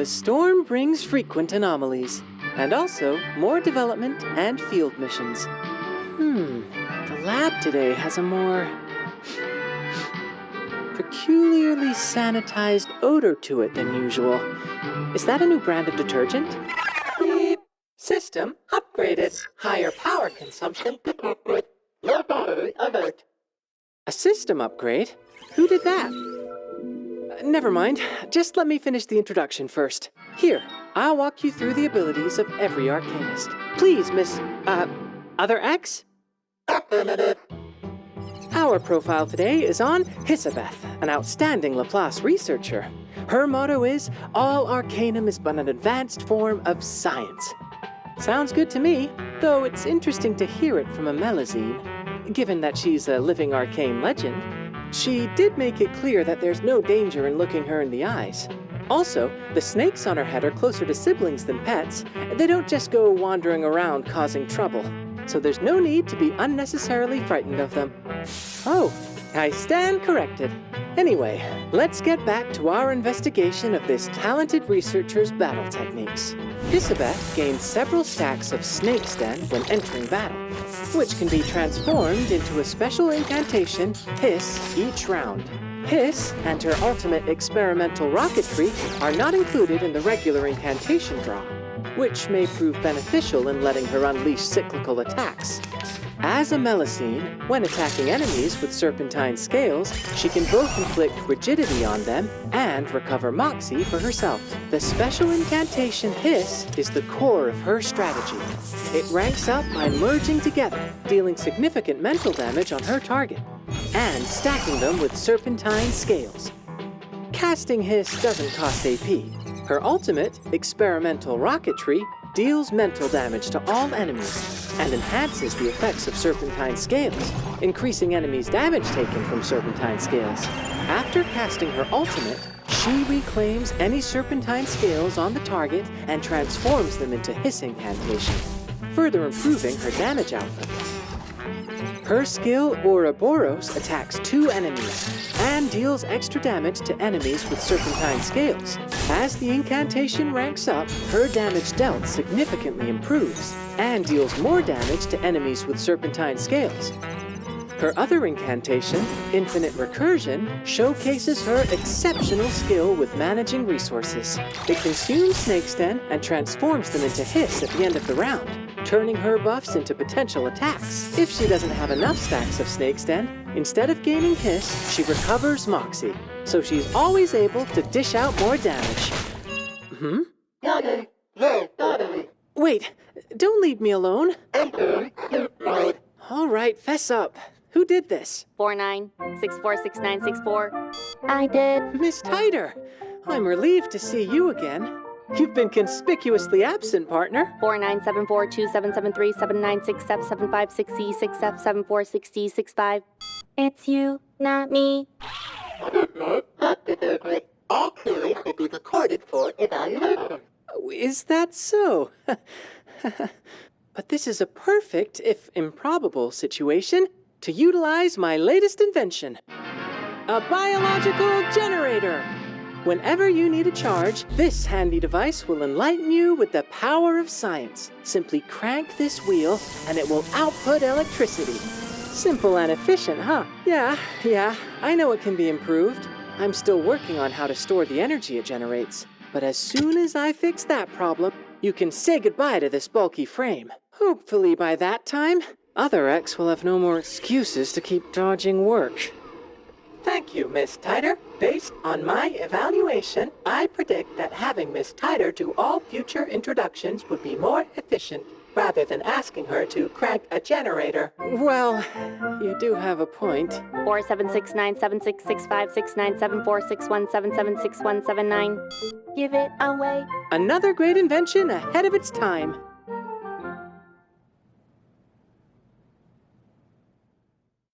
The storm brings frequent anomalies, and also more development and field missions. The lab today has a more peculiarly sanitized odor to it than usual. Is that a new brand of detergent? Beep. System upgraded. Higher power consumption detected. No battery alert. A system upgrade? Who did that? Never mind. Just let me finish the introduction first. Here, I'll walk you through the abilities of every Arcanist. Please, Miss, Other X? Affirmative. Our profile today is on Hissabeth, an outstanding Laplace researcher. Her motto is, all arcanum is but an advanced form of science. Sounds good to me, though it's interesting to hear it from a Melusine, given that she's a living arcane legend. She did make it clear that there's no danger in looking her in the eyes. Also, the snakes on her head are closer to siblings than pets. They don't just go wandering around causing trouble. So there's no need to be unnecessarily frightened of them. Oh, I stand corrected. Anyway, let's get back to our investigation of this talented researcher's battle techniques. Hissabeth gains several stacks of Snake's Den when entering battle, which can be transformed into a special incantation, Hiss, each round. Hiss and her ultimate experimental rocketry are not included in the regular incantation draw, which may prove beneficial in letting her unleash cyclical attacks. As a Melusine, when attacking enemies with serpentine scales, she can both inflict rigidity on them and recover moxie for herself. The special incantation Hiss is the core of her strategy. It ranks up by merging together, dealing significant mental damage on her target, and stacking them with serpentine scales. Casting Hiss doesn't cost AP. Her ultimate, experimental rocketry, deals mental damage to all enemies and enhances the effects of serpentine scales, increasing enemies' damage taken from serpentine scales. After casting her ultimate, she reclaims any serpentine scales on the target and transforms them into Hiss incantation, further improving her damage output. Her skill, Ouroboros, attacks 2 enemies and deals extra damage to enemies with serpentine scales. As the incantation ranks up, her damage dealt significantly improves and deals more damage to enemies with serpentine scales. Her other incantation, Infinite Recursion, showcases her exceptional skill with managing resources. It consumes Snake's Den and transforms them into Hiss at the end of the round, turning her buffs into potential attacks. If she doesn't have enough stacks of Snake's Den, instead of gaining Hiss, she recovers Moxie, so she's always able to dish out more damage. Wait, don't leave me alone. All right, fess up. Who did this? 49646964. I did. Miss Titer, I'm relieved to see you again. You've been conspicuously absent, partner. 49742773796756E6F756E65. It's you, not me. All queries will be recorded for evaluation. Is that so? But this is a perfect, if improbable, situation to utilize my latest invention. A biological generator. Whenever you need a charge, this handy device will enlighten you with the power of science. Simply crank this wheel and it will output electricity. Simple and efficient, huh? Yeah, I know it can be improved. I'm still working on how to store the energy it generates. But as soon as I fix that problem, you can say goodbye to this bulky frame. Hopefully by that time, Other X will have no more excuses to keep dodging work. Thank you, Miss Titer. Based on my evaluation, I predict that having Miss Titer do all future introductions would be more efficient, rather than asking her to crank a generator. Well, you do have a point. 47697665697461776179. Give it away. Another great invention ahead of its time.